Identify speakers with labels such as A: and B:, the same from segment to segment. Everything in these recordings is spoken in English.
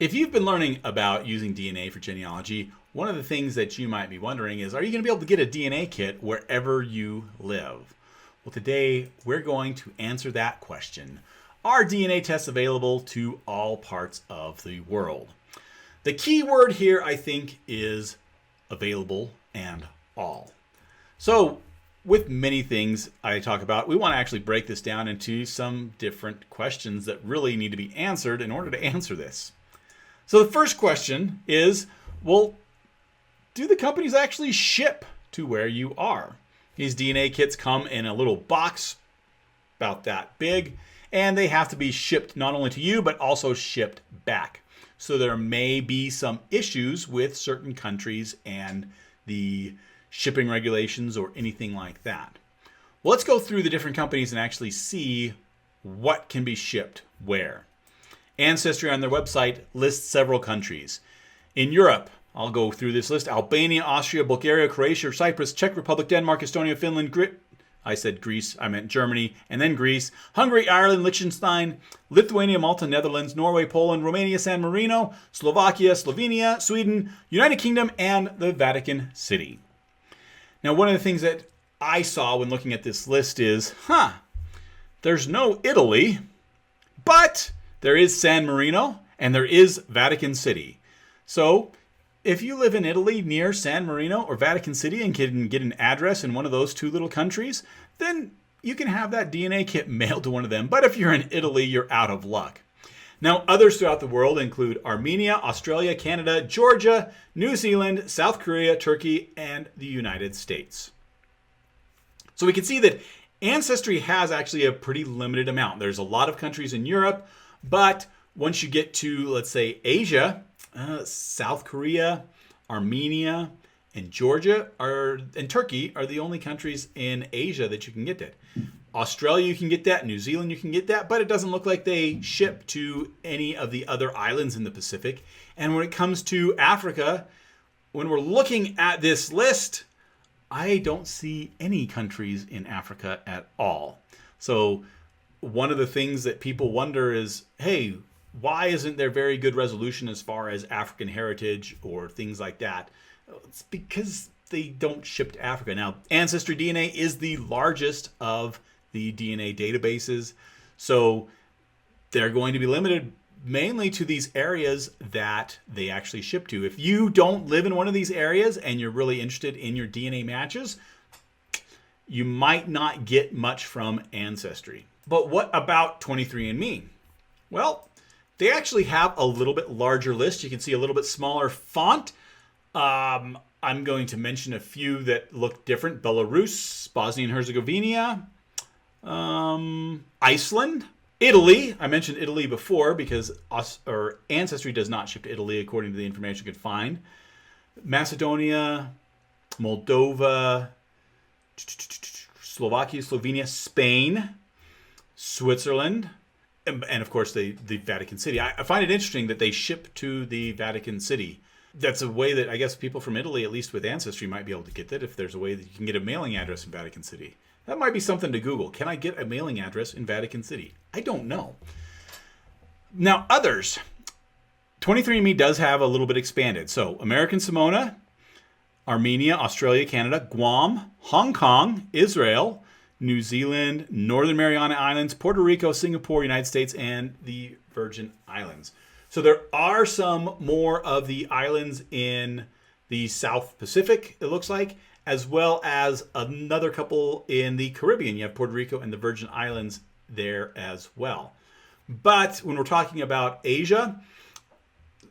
A: If you've been learning about using DNA for genealogy, one of the things that you might be wondering is, are you going to be able to get a DNA kit wherever you live? Well, today we're going to answer that question. Are DNA tests available to all parts of the world? The key word here, I think, is available and all. So, with many things I talk about, we want to actually break this down into some different questions that really need to be answered in order to answer this. So the first question is, well, do the companies actually ship to where you are? These DNA kits come in a little box about that big, and they have to be shipped not only to you, but also shipped back. So there may be some issues with certain countries and the shipping regulations or anything like that. Well, let's go through the different companies and actually see what can be shipped where. Ancestry on their website lists several countries. In Europe, I'll go through this list: Albania, Austria, Bulgaria, Croatia, Cyprus, Czech Republic, Denmark, Estonia, Finland, I said Greece, I meant Germany, and then Greece, Hungary, Ireland, Liechtenstein, Lithuania, Malta, Netherlands, Norway, Poland, Romania, San Marino, Slovakia, Slovenia, Sweden, United Kingdom, and the Vatican City. Now, one of the things that I saw when looking at this list is, there's no Italy, but there is San Marino and there is Vatican City. So if you live in Italy near San Marino or Vatican City and can get an address in one of those two little countries, then you can have that DNA kit mailed to one of them. But if you're in Italy, you're out of luck. Now, others throughout the world include Armenia, Australia, Canada, Georgia, New Zealand, South Korea, Turkey, and the United States. So we can see that Ancestry has actually a pretty limited amount. There's a lot of countries in Europe, but once you get to, let's say, Asia, South Korea, Armenia, and Georgia and Turkey are the only countries in Asia that you can get that. Australia, you can get that. New Zealand, you can get that. But it doesn't look like they ship to any of the other islands in the Pacific. And when it comes to Africa, when we're looking at this list, I don't see any countries in Africa at all. So one of the things that people wonder is, hey, why isn't there very good resolution as far as African heritage or things like that? It's because they don't ship to Africa. Now, Ancestry DNA is the largest of the DNA databases, so they're going to be limited mainly to these areas that they actually ship to. If you don't live in one of these areas and you're really interested in your DNA matches, you might not get much from Ancestry. But what about 23andMe? Well, they actually have a little bit larger list. You can see a little bit smaller font. I'm going to mention a few that look different. Belarus, Bosnia and Herzegovina, Iceland, Italy. I mentioned Italy before because Ancestry does not ship to Italy according to the information you could find. Macedonia, Moldova, Slovakia, Slovenia, Spain, Switzerland, and of course the Vatican City. I find it interesting that they ship to the Vatican City. That's a way that I guess people from Italy, at least with Ancestry, might be able to get that if there's a way that you can get a mailing address in Vatican City. That might be something to Google. Can I get a mailing address in Vatican City? I don't know. Now, others. 23andMe does have a little bit expanded. So, American Samoa, Armenia, Australia, Canada, Guam, Hong Kong, Israel, New Zealand, Northern Mariana Islands, Puerto Rico, Singapore, United States, and the Virgin Islands. So there are some more of the islands in the South Pacific, it looks like, as well as another couple in the Caribbean. You have Puerto Rico and the Virgin Islands there as well. But when we're talking about Asia,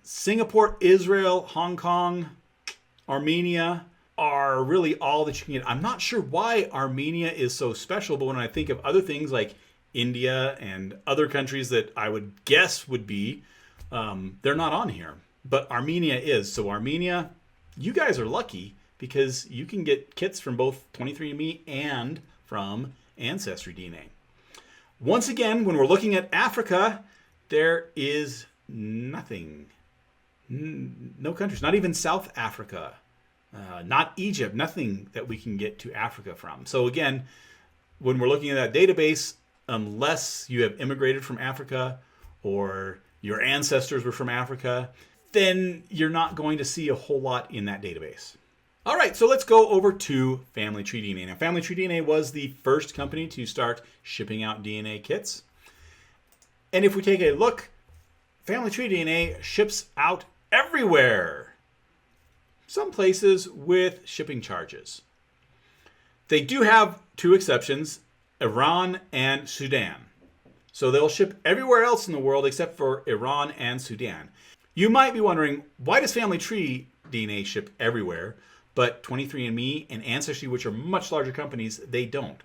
A: Singapore, Israel, Hong Kong, Armenia are really all that you can get. I'm not sure why Armenia is so special, but when I think of other things like India and other countries that I would guess would be, they're not on here. But Armenia is. So Armenia, you guys are lucky because you can get kits from both 23andMe and from Ancestry DNA. Once again, when we're looking at Africa, there is nothing. No countries, not even South Africa, not Egypt, nothing that we can get to Africa from. So again, when we're looking at that database, unless you have immigrated from Africa or your ancestors were from Africa, then you're not going to see a whole lot in that database. All right, so let's go over to Family Tree DNA. Now, Family Tree DNA was the first company to start shipping out DNA kits. And if we take a look, Family Tree DNA ships out everywhere. Some places with shipping charges. They do have two exceptions, Iran and Sudan. So they'll ship everywhere else in the world except for Iran and Sudan. You might be wondering, why does Family Tree DNA ship everywhere, but 23andMe and Ancestry, which are much larger companies, they don't?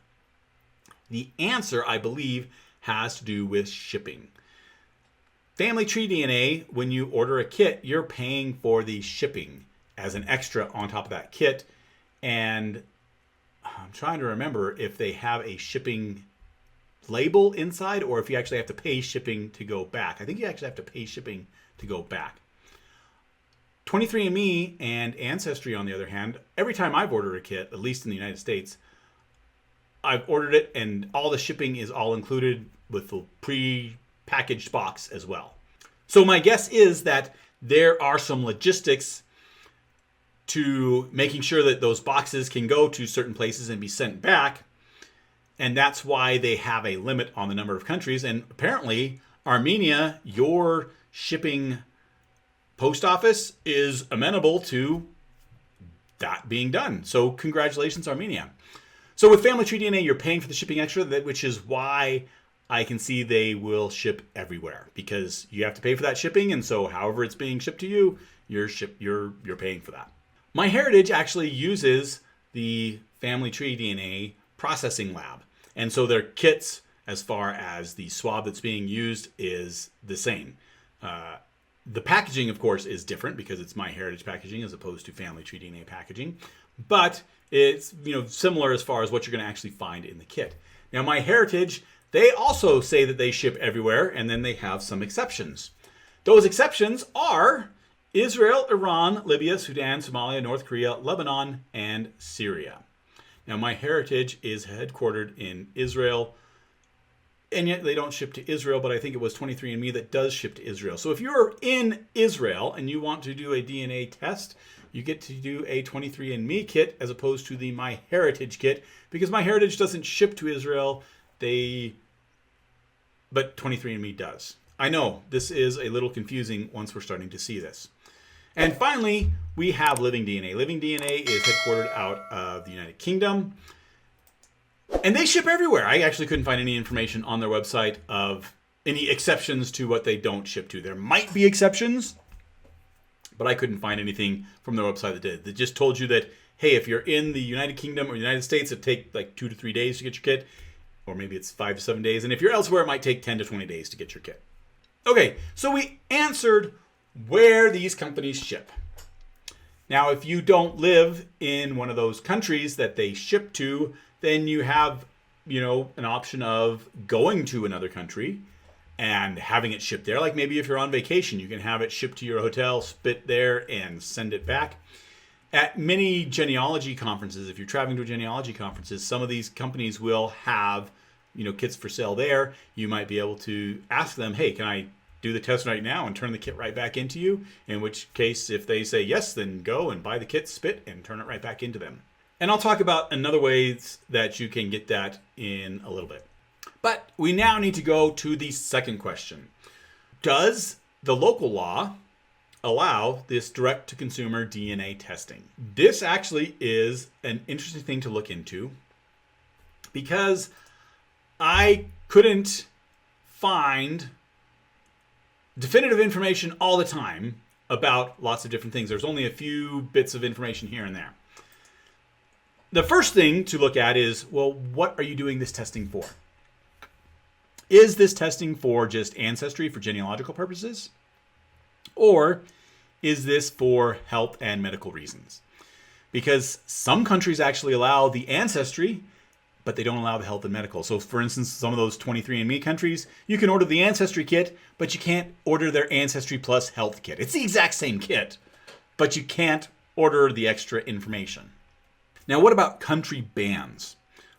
A: The answer, I believe, has to do with shipping. Family Tree DNA, when you order a kit, you're paying for the shipping as an extra on top of that kit. And I'm trying to remember if they have a shipping label inside or if you actually have to pay shipping to go back. I think you actually have to pay shipping to go back. 23andMe and Ancestry, on the other hand, every time I've ordered a kit, at least in the United States, I've ordered it and all the shipping is all included with the pre-packaged box as well. So my guess is that there are some logistics to making sure that those boxes can go to certain places and be sent back. And that's why they have a limit on the number of countries. And apparently, Armenia, your shipping post office is amenable to that being done. So congratulations, Armenia. So with Family Tree DNA, you're paying for the shipping extra, which is why I can see they will ship everywhere, because you have to pay for that shipping. And so however it's being shipped to you, you're paying for that. MyHeritage actually uses the Family Tree DNA processing lab. And so their kits, as far as the swab that's being used, is the same. The packaging, of course, is different because it's MyHeritage packaging as opposed to Family Tree DNA packaging. But it's similar as far as what you're going to actually find in the kit. Now, MyHeritage, they also say that they ship everywhere, and then they have some exceptions. Those exceptions are Israel, Iran, Libya, Sudan, Somalia, North Korea, Lebanon, and Syria. Now, MyHeritage is headquartered in Israel, and yet they don't ship to Israel, but I think it was 23andMe that does ship to Israel. So if you're in Israel and you want to do a DNA test, you get to do a 23andMe kit as opposed to the MyHeritage kit, because MyHeritage doesn't ship to Israel, but 23andMe does. I know this is a little confusing once we're starting to see this. And finally, we have Living DNA. Living DNA is headquartered out of the United Kingdom. And they ship everywhere. I actually couldn't find any information on their website of any exceptions to what they don't ship to. There might be exceptions, but I couldn't find anything from their website that did. They just told you that, hey, if you're in the United Kingdom or United States, it takes like 2 to 3 days to get your kit. Or maybe it's 5 to 7 days. And if you're elsewhere, it might take 10 to 20 days to get your kit. Okay, so we answered where these companies ship. Now, if you don't live in one of those countries that they ship to, then you have, an option of going to another country and having it shipped there. Like maybe if you're on vacation, you can have it shipped to your hotel, spit there, and send it back. At many genealogy conferences, if you're traveling to genealogy conferences, some of these companies will have, kits for sale there. You might be able to ask them, hey, can I do the test right now and turn the kit right back into you? In which case, if they say yes, then go and buy the kit, spit, and turn it right back into them. And I'll talk about another ways that you can get that in a little bit. But we now need to go to the second question. Does the local law allow this direct-to-consumer DNA testing? This actually is an interesting thing to look into because I couldn't find definitive information all the time about lots of different things. There's only a few bits of information here and there. The first thing to look at is, well, what are you doing this testing for? Is this testing for just ancestry, for genealogical purposes? Or is this for health and medical reasons? Because some countries actually allow the ancestry, but they don't allow the health and medical. So for instance, some of those 23andMe countries, you can order the ancestry kit, but you can't order their ancestry plus health kit. It's the exact same kit, but you can't order the extra information. Now, what about country bans?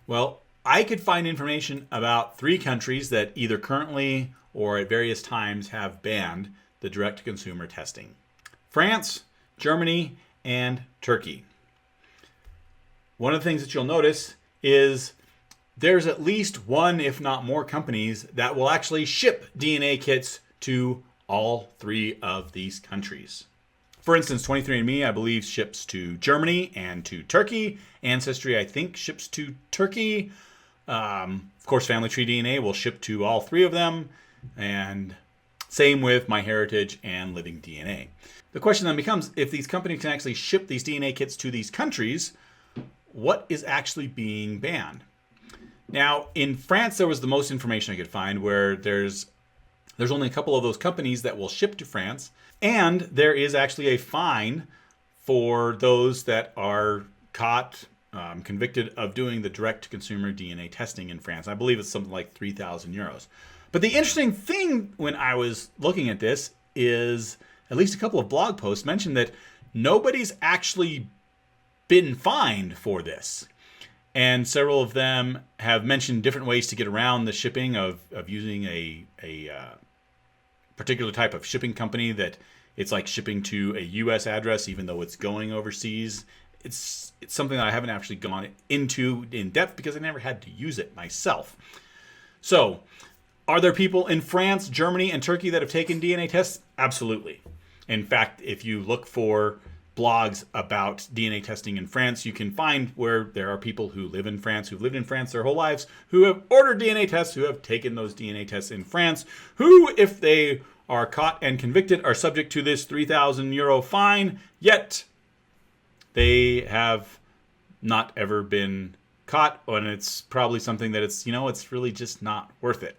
A: Well, I could find information about 3 countries that either currently or at various times have banned the direct-to-consumer testing. France, Germany, and Turkey. One of the things that you'll notice is there's at least one, if not more, companies that will actually ship DNA kits to all 3 of these countries. For instance, 23andMe, I believe, ships to Germany and to Turkey. Ancestry, I think, ships to Turkey. Of course, Family Tree DNA will ship to all 3 of them. And same with MyHeritage and Living DNA. The question then becomes, if these companies can actually ship these DNA kits to these countries, what is actually being banned? Now, in France, there was the most information I could find, where there's only a couple of those companies that will ship to France. And there is actually a fine for those that are caught, convicted of doing the direct-to-consumer DNA testing in France. I believe it's something like 3,000 euros. But the interesting thing when I was looking at this is at least a couple of blog posts mentioned that nobody's actually been fined for this. And several of them have mentioned different ways to get around the shipping of using a particular type of shipping company that it's like shipping to a U.S. address even though it's going overseas. It's something that I haven't actually gone into in depth because I never had to use it myself. So, are there people in France, Germany, and Turkey that have taken DNA tests? Absolutely. In fact, if you look for blogs about DNA testing in France, you can find where there are people who live in France, who've lived in France their whole lives, who have ordered DNA tests, who have taken those DNA tests in France, who, if they are caught and convicted, are subject to this 3,000 euro fine, yet they have not ever been caught, and it's probably something that it's really just not worth it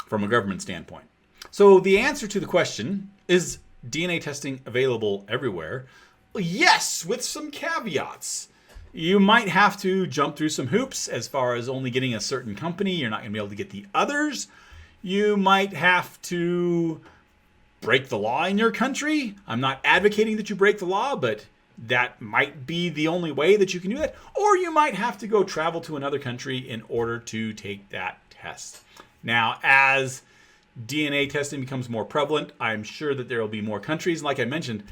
A: from a government standpoint. So the answer to the question, is DNA testing available everywhere? Well, yes, with some caveats. You might have to jump through some hoops as far as only getting a certain company. You're not going to be able to get the others. You might have to break the law in your country. I'm not advocating that you break the law, but that might be the only way that you can do that. Or you might have to go travel to another country in order to take that test. Now, as DNA testing becomes more prevalent, I'm sure that there will be more countries. Like I mentioned,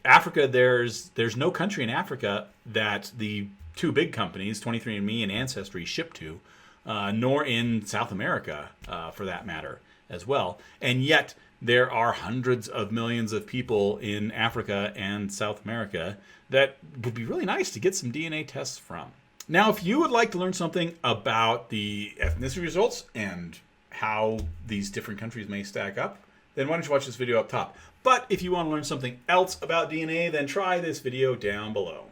A: Africa, there's no country in Africa that the 2 big companies, 23andMe and Ancestry, ship to, nor in South America, for that matter, as well. And yet, there are hundreds of millions of people in Africa and South America that would be really nice to get some DNA tests from. Now, if you would like to learn something about the ethnicity results and how these different countries may stack up, then why don't you watch this video up top. But if you want to learn something else about DNA, then try this video down below.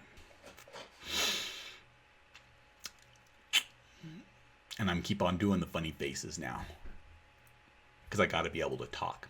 A: And I'm keep on doing the funny faces now, because I got to be able to talk.